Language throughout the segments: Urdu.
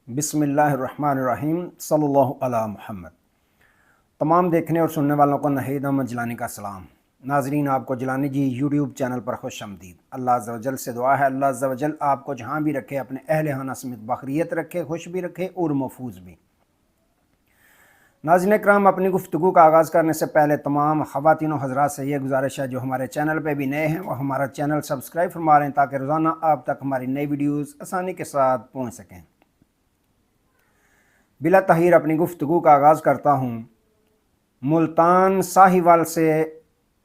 بسم اللہ الرحمن الرحیم صلی اللہ علی محمد۔ تمام دیکھنے اور سننے والوں کو نہید احمد جیلانی کا سلام۔ ناظرین، آپ کو جیلانی جی یوٹیوب چینل پر خوش آمدید۔ اللہ عز و جل سے دعا ہے اللہ عز و جل آپ کو جہاں بھی رکھے اپنے اہل خانہ سمیت بخیریت رکھے، خوش بھی رکھے اور محفوظ بھی۔ ناظرین کرام، اپنی گفتگو کا آغاز کرنے سے پہلے تمام خواتین و حضرات سے یہ گزارش ہے جو ہمارے چینل پہ بھی نئے ہیں وہ ہمارا چینل سبسکرائب فرما لیں تاکہ روزانہ آپ تک ہماری نئی ویڈیوز آسانی کے ساتھ پہنچ سکیں۔ بلا تاخیر اپنی گفتگو کا آغاز کرتا ہوں۔ ملتان ساہیوال سے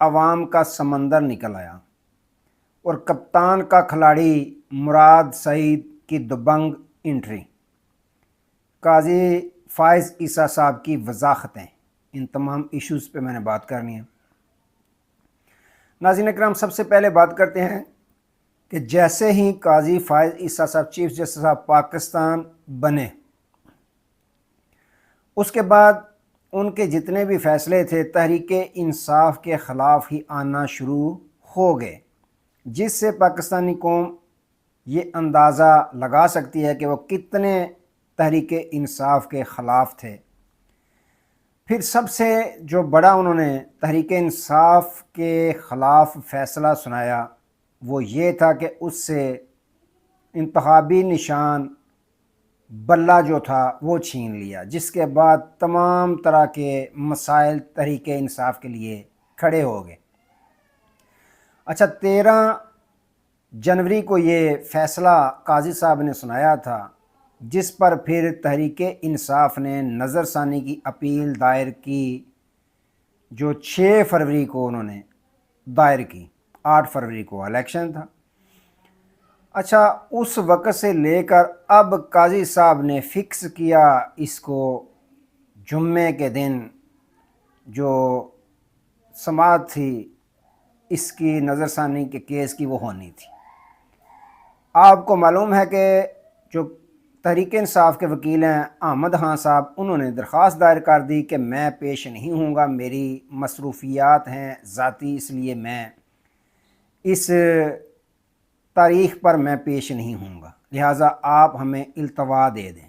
عوام کا سمندر نکل آیا اور کپتان کا کھلاڑی مراد سعید کی دبنگ انٹری۔ قاضی فائز عیسیٰ صاحب کی وضاحتیں، ان تمام ایشوز پہ میں نے بات کرنی ہے۔ ناظرین اکرام، سب سے پہلے بات کرتے ہیں کہ جیسے ہی قاضی فائز عیسیٰ صاحب چیف جسٹس آف پاکستان بنے، اس کے بعد ان کے جتنے بھی فیصلے تھے تحریک انصاف کے خلاف ہی آنا شروع ہو گئے، جس سے پاکستانی قوم یہ اندازہ لگا سکتی ہے کہ وہ کتنے تحریک انصاف کے خلاف تھے۔ پھر سب سے جو بڑا انہوں نے تحریک انصاف کے خلاف فیصلہ سنایا وہ یہ تھا کہ اس سے انتخابی نشان بلہ جو تھا وہ چھین لیا، جس کے بعد تمام طرح کے مسائل تحریک انصاف کے لیے کھڑے ہو گئے۔ اچھا، 13 جنوری کو یہ فیصلہ قاضی صاحب نے سنایا تھا، جس پر پھر تحریک انصاف نے نظر ثانی کی اپیل دائر کی، جو 6 فروری کو انہوں نے دائر کی۔ 8 فروری کو الیکشن تھا۔ اچھا، اس وقت سے لے کر اب قاضی صاحب نے فکس کیا اس کو جمعے کے دن جو سماعت تھی اس کی نظر ثانی کے کیس کی وہ ہونی تھی۔ آپ کو معلوم ہے کہ جو تحریک انصاف کے وکیل ہیں احمد خان صاحب، انہوں نے درخواست دائر کر دی کہ میں پیش نہیں ہوں گا، میری مصروفیات ہیں ذاتی، اس لیے میں اس تاریخ پر میں پیش نہیں ہوں گا، لہٰذا آپ ہمیں التوا دے دیں۔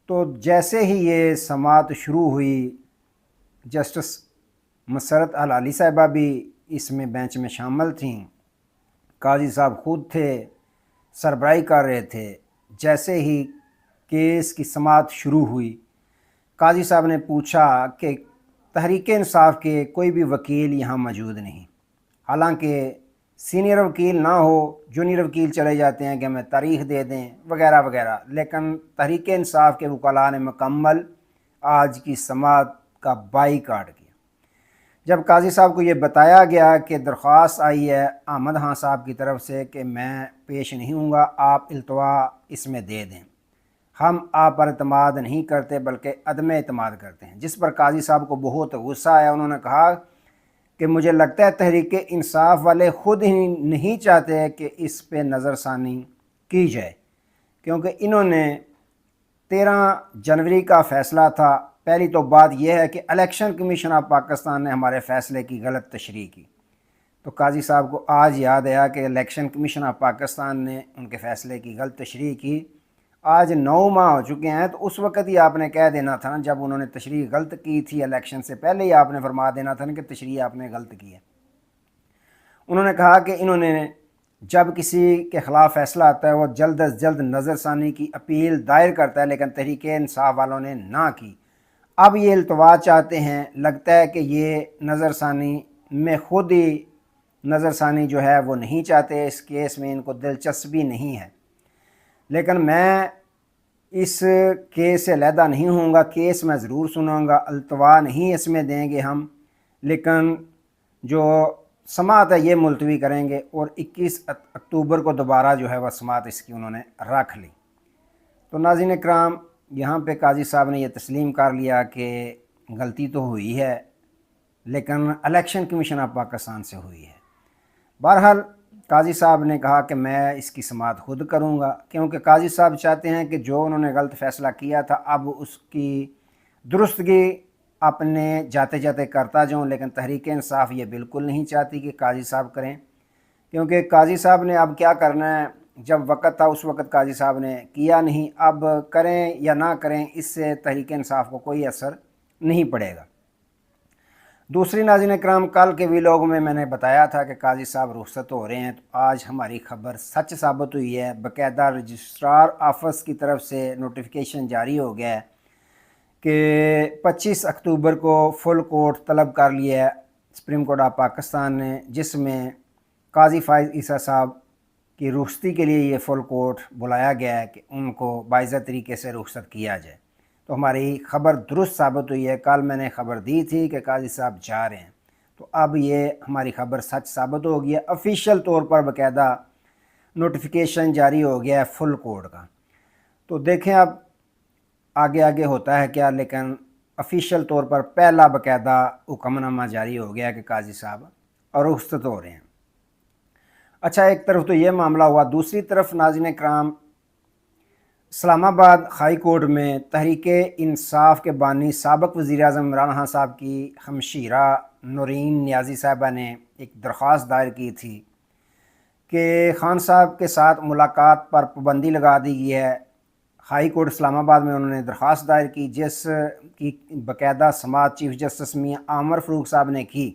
تو جیسے ہی یہ سماعت شروع ہوئی، جسٹس مسرت العلی صاحبہ بھی اس میں بینچ میں شامل تھیں، قاضی صاحب خود تھے، سربراہی کر رہے تھے۔ جیسے ہی کیس کی سماعت شروع ہوئی، قاضی صاحب نے پوچھا کہ تحریک انصاف کے کوئی بھی وکیل یہاں موجود نہیں، حالانکہ سینئر وکیل نہ ہو، جونیئر وکیل چلے جاتے ہیں کہ ہمیں تاریخ دے دیں وغیرہ وغیرہ، لیکن تحریک انصاف کے وکلاء نے مکمل آج کی سماعت کا بائیکاٹ کیا۔ جب قاضی صاحب کو یہ بتایا گیا کہ درخواست آئی ہے احمد خان صاحب کی طرف سے کہ میں پیش نہیں ہوں گا، آپ التوا اس میں دے دیں، ہم آپ پر اعتماد نہیں کرتے بلکہ عدم اعتماد کرتے ہیں، جس پر قاضی صاحب کو بہت غصہ آیا۔ انہوں نے کہا کہ مجھے لگتا ہے تحریک انصاف والے خود ہی نہیں چاہتے کہ اس پہ نظر ثانی کی جائے، کیونکہ انہوں نے 13 جنوری کا فیصلہ تھا۔ پہلی تو بات یہ ہے کہ الیکشن کمیشن آف پاکستان نے ہمارے فیصلے کی غلط تشریح کی، تو قاضی صاحب کو آج یاد آیا کہ الیکشن کمیشن آف پاکستان نے ان کے فیصلے کی غلط تشریح کی۔ آج 9 ماہ ہو چکے ہیں، تو اس وقت ہی آپ نے کہہ دینا تھا نا، جب انہوں نے تشریح غلط کی تھی الیکشن سے پہلے ہی آپ نے فرما دینا تھا نا کہ تشریح آپ نے غلط کی ہے۔ انہوں نے کہا کہ انہوں نے جب کسی کے خلاف فیصلہ آتا ہے وہ جلد از جلد نظر ثانی کی اپیل دائر کرتا ہے، لیکن تحریک انصاف والوں نے نہ کی۔ اب یہ التوا چاہتے ہیں، لگتا ہے کہ یہ نظر ثانی میں خود ہی نظر ثانی جو ہے وہ نہیں چاہتے، اس کیس میں ان کو دلچسپی نہیں ہے۔ لیکن میں اس کیس سے علیحدہ نہیں ہوں گا، کیس میں ضرور سنوں گا، التوا نہیں اس میں دیں گے ہم، لیکن جو سماعت ہے یہ ملتوی کریں گے، اور 21 اکتوبر کو دوبارہ جو ہے وہ سماعت اس کی انہوں نے رکھ لی۔ تو ناظرین اکرام، یہاں پہ قاضی صاحب نے یہ تسلیم کر لیا کہ غلطی تو ہوئی ہے، لیکن الیکشن کمیشن آف پاکستان سے ہوئی ہے۔ بہرحال قاضی صاحب نے کہا کہ میں اس کی سماعت خود کروں گا، کیونکہ قاضی صاحب چاہتے ہیں کہ جو انہوں نے غلط فیصلہ کیا تھا اب اس کی درستگی اپنے جاتے جاتے کرتا جاؤں، لیکن تحریک انصاف یہ بالکل نہیں چاہتی کہ قاضی صاحب کریں، کیونکہ قاضی صاحب نے اب کیا کرنا ہے، جب وقت تھا اس وقت قاضی صاحب نے کیا نہیں، اب کریں یا نہ کریں اس سے تحریک انصاف کو کوئی اثر نہیں پڑے گا۔ دوسری ناظرین اکرام، کل کے ویلاگ میں نے بتایا تھا کہ قاضی صاحب رخصت ہو رہے ہیں، تو آج ہماری خبر سچ ثابت ہوئی ہے۔ باقاعدہ رجسٹرار آفس کی طرف سے نوٹیفیکیشن جاری ہو گیا ہے کہ 25 اکتوبر کو فل کورٹ طلب کر لیا ہے سپریم کورٹ آف پاکستان نے، جس میں قاضی فائز عیسیٰ صاحب کی رخصتی کے لیے یہ فل کورٹ بلایا گیا ہے کہ ان کو باعزت طریقے سے رخصت کیا جائے۔ تو ہماری خبر درست ثابت ہوئی ہے۔ کل میں نے خبر دی تھی کہ قاضی صاحب جا رہے ہیں، تو اب یہ ہماری خبر سچ ثابت ہو گئی ہے۔ آفیشیل طور پر باقاعدہ نوٹیفیکیشن جاری ہو گیا ہے فل کورٹ کا۔ تو دیکھیں اب آگے ہوتا ہے کیا، لیکن آفیشیل طور پر پہلا باقاعدہ حکم نامہ جاری ہو گیا کہ قاضی صاحب اور رخصت ہو رہے ہیں۔ اچھا، ایک طرف تو یہ معاملہ ہوا، دوسری طرف ناظرین اکرام اسلام آباد ہائی کورٹ میں تحریک انصاف کے بانی سابق وزیر اعظم عمران خان صاحب کی ہمشیرہ نورین نیازی صاحبہ نے ایک درخواست دائر کی تھی کہ خان صاحب کے ساتھ ملاقات پر پابندی لگا دی گئی ہے۔ ہائی کورٹ اسلام آباد میں انہوں نے درخواست دائر کی، جس کی باقاعدہ سماعت چیف جسٹس میاں عامر فاروق صاحب نے کی،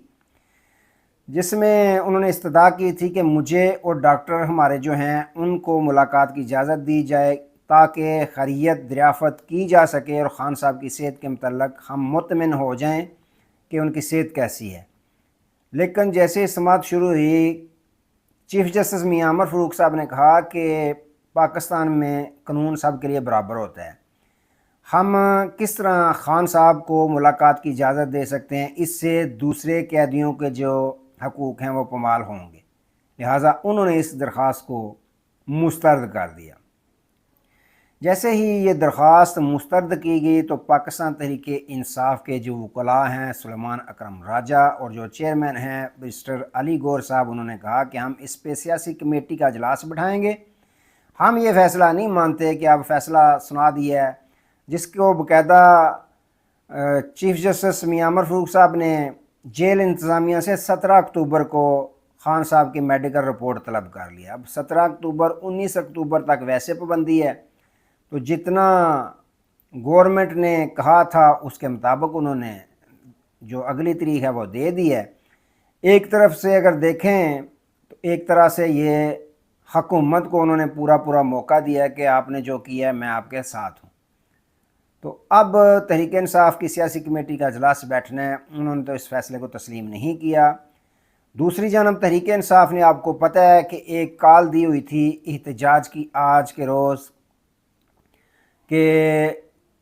جس میں انہوں نے استدعا کی تھی کہ مجھے اور ڈاکٹر ہمارے جو ہیں ان کو ملاقات کی اجازت دی جائے تاکہ خیریت دریافت کی جا سکے اور خان صاحب کی صحت کے متعلق ہم مطمئن ہو جائیں کہ ان کی صحت کیسی ہے۔ لیکن جیسے سماعت شروع ہوئی، چیف جسٹس میاں عامر فاروق صاحب نے کہا کہ پاکستان میں قانون سب کے لیے برابر ہوتا ہے، ہم کس طرح خان صاحب کو ملاقات کی اجازت دے سکتے ہیں، اس سے دوسرے قیدیوں کے جو حقوق ہیں وہ پامال ہوں گے، لہٰذا انہوں نے اس درخواست کو مسترد کر دیا۔ جیسے ہی یہ درخواست مسترد کی گئی تو پاکستان تحریک انصاف کے جو وکلاء ہیں سلیمان اکرم راجہ اور جو چیئرمین ہیں مسٹر علی گور صاحب، انہوں نے کہا کہ ہم اس پہ سیاسی کمیٹی کا اجلاس بٹھائیں گے، ہم یہ فیصلہ نہیں مانتے کہ اب فیصلہ سنا دیا ہے، جس کو باقاعدہ چیف جسٹس میاں عامر فاروق صاحب نے جیل انتظامیہ سے 17 اکتوبر کو خان صاحب کی میڈیکل رپورٹ طلب کر لیا۔ اب 17 اکتوبر 19 اکتوبر تک ویسے پابندی ہے، تو جتنا گورنمنٹ نے کہا تھا اس کے مطابق انہوں نے جو اگلی تاریخ ہے وہ دے دی ہے۔ ایک طرف سے اگر دیکھیں تو ایک طرح سے یہ حکومت کو انہوں نے پورا موقع دیا ہے کہ آپ نے جو کیا ہے میں آپ کے ساتھ ہوں۔ تو اب تحریک انصاف کی سیاسی کمیٹی کا اجلاس بیٹھنا ہے، انہوں نے تو اس فیصلے کو تسلیم نہیں کیا۔ دوسری جانب تحریک انصاف نے، آپ کو پتہ ہے کہ ایک کال دی ہوئی تھی احتجاج کی آج کے روز کہ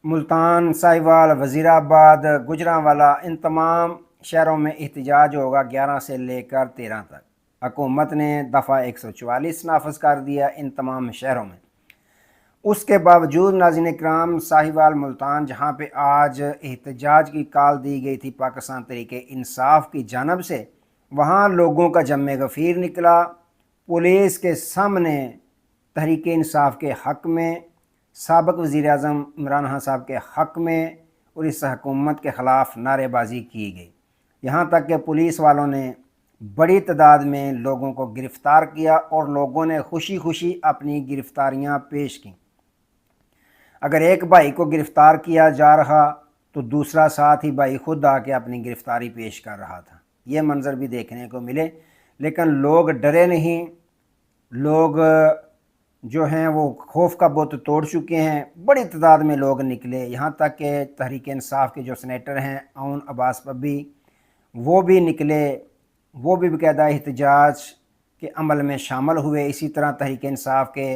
ملتان، ساہیوال، وزیر آباد، گجرانوالہ ان تمام شہروں میں احتجاج ہوگا 11 سے لے کر 13 تک۔ حکومت نے دفعہ 144 نافذ کر دیا ان تمام شہروں میں۔ اس کے باوجود ناظرین اکرام ساہیوال، ملتان جہاں پہ آج احتجاج کی کال دی گئی تھی پاکستان تحریک انصاف کی جانب سے، وہاں لوگوں کا جم غفیر نکلا۔ پولیس کے سامنے تحریک انصاف کے حق میں، سابق وزیر اعظم عمران خان صاحب کے حق میں اور اس حکومت کے خلاف نعرے بازی کی گئی، یہاں تک کہ پولیس والوں نے بڑی تعداد میں لوگوں کو گرفتار کیا اور لوگوں نے خوشی اپنی گرفتاریاں پیش کیں۔ اگر ایک بھائی کو گرفتار کیا جا رہا تو دوسرا ساتھی بھائی خود آ کے اپنی گرفتاری پیش کر رہا تھا۔ یہ منظر بھی دیکھنے کو ملے، لیکن لوگ ڈرے نہیں، لوگ جو ہیں وہ خوف کا بت توڑ چکے ہیں۔ بڑی تعداد میں لوگ نکلے، یہاں تک کہ تحریک انصاف کے جو سینیٹر ہیں اون عباس پبی، وہ بھی نکلے، وہ بھی باقاعدہ احتجاج کے عمل میں شامل ہوئے۔ اسی طرح تحریک انصاف کے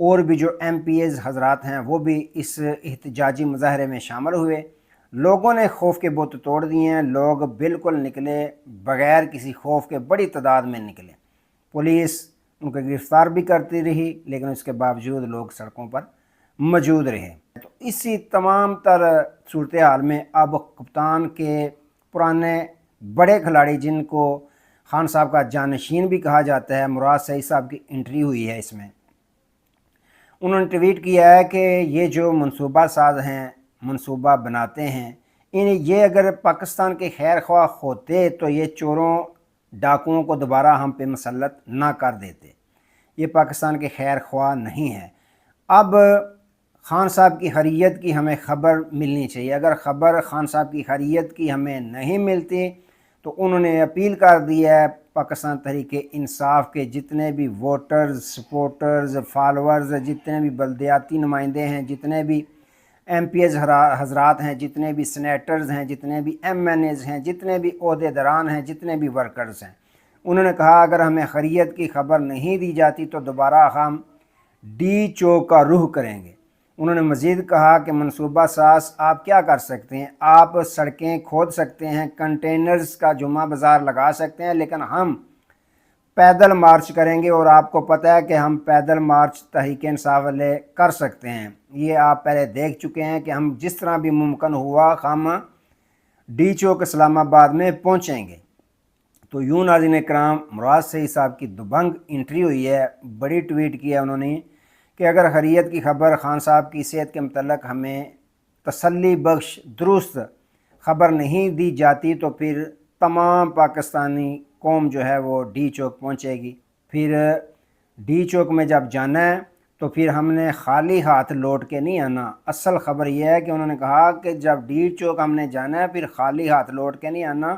اور بھی جو ایم پی ایز حضرات ہیں وہ بھی اس احتجاجی مظاہرے میں شامل ہوئے۔ لوگوں نے خوف کے بت توڑ دیے ہیں، لوگ بالکل نکلے بغیر کسی خوف کے، بڑی تعداد میں نکلے۔ پولیس ان کو گرفتار بھی کرتی رہی، لیکن اس کے باوجود لوگ سڑکوں پر موجود رہے۔ تو اسی تمام تر صورتحال میں اب کپتان کے پرانے بڑے کھلاڑی، جن کو خان صاحب کا جانشین بھی کہا جاتا ہے، مراد سعید صاحب کی انٹری ہوئی ہے اس میں، انہوں نے ٹویٹ کیا ہے کہ یہ جو منصوبہ ساز ہیں، منصوبہ بناتے ہیں، یہ اگر پاکستان کے خیر خواہ ہوتے تو یہ چوروں ڈاکوؤں کو دوبارہ ہم پہ مسلط نہ کر دیتے۔ یہ پاکستان کے خیر خواہ نہیں ہے۔ اب خان صاحب کی خیریت کی ہمیں خبر ملنی چاہیے۔ اگر خبر خان صاحب کی خیریت کی ہمیں نہیں ملتی تو انہوں نے اپیل کر دی ہے پاکستان تحریک انصاف کے جتنے بھی ووٹرز، سپورٹرز، فالورز، جتنے بھی بلدیاتی نمائندے ہیں، جتنے بھی ایم پی ایز حضرات ہیں، جتنے بھی سینیٹرز ہیں، جتنے بھی ایم این ایز ہیں، جتنے بھی عہدے داران ہیں، جتنے بھی ورکرز ہیں، انہوں نے کہا اگر ہمیں خیریت کی خبر نہیں دی جاتی تو دوبارہ ہم ڈی چوک کا رخ کریں گے۔ انہوں نے مزید کہا کہ منصوبہ ساز آپ کیا کر سکتے ہیں، آپ سڑکیں کھود سکتے ہیں، کنٹینرز کا جمعہ بازار لگا سکتے ہیں، لیکن ہم پیدل مارچ کریں گے، اور آپ کو پتہ ہے کہ ہم پیدل مارچ تحریک انصاف والے کر سکتے ہیں۔ یہ آپ پہلے دیکھ چکے ہیں کہ ہم جس طرح بھی ممکن ہوا ہم ڈی چوک اسلام آباد میں پہنچیں گے۔ تو یوں ناظرین کرام، مراد سعید صاحب کی دبنگ انٹری ہوئی ہے، بڑی ٹویٹ کی ہے انہوں نے کہ اگر خیریت کی خبر خان صاحب کی صحت کے متعلق ہمیں تسلی بخش درست خبر نہیں دی جاتی تو پھر تمام پاکستانی قوم جو ہے وہ ڈی چوک پہنچے گی۔ پھر ڈی چوک میں جب جانا ہے تو پھر ہم نے خالی ہاتھ لوٹ کے نہیں آنا۔ اصل خبر یہ ہے کہ انہوں نے کہا کہ جب ڈی چوک ہم نے جانا ہے پھر خالی ہاتھ لوٹ کے نہیں آنا،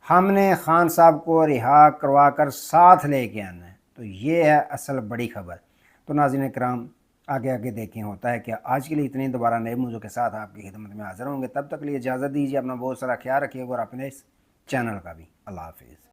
ہم نے خان صاحب کو رہا کروا کر ساتھ لے کے آنا ہے۔ تو یہ ہے اصل بڑی خبر۔ تو ناظرین کرام، آگے دیکھیں ہوتا ہے کہ آج کے لیے اتنے، دوبارہ نئے موضوع کے ساتھ آپ کی خدمت میں حاضر ہوں گے۔ تب تک لیے اجازت دیجیے، اپنا بہت سارا خیال رکھیے گا اور اپنے اس چینل کا بھی۔ اللہ حافظ۔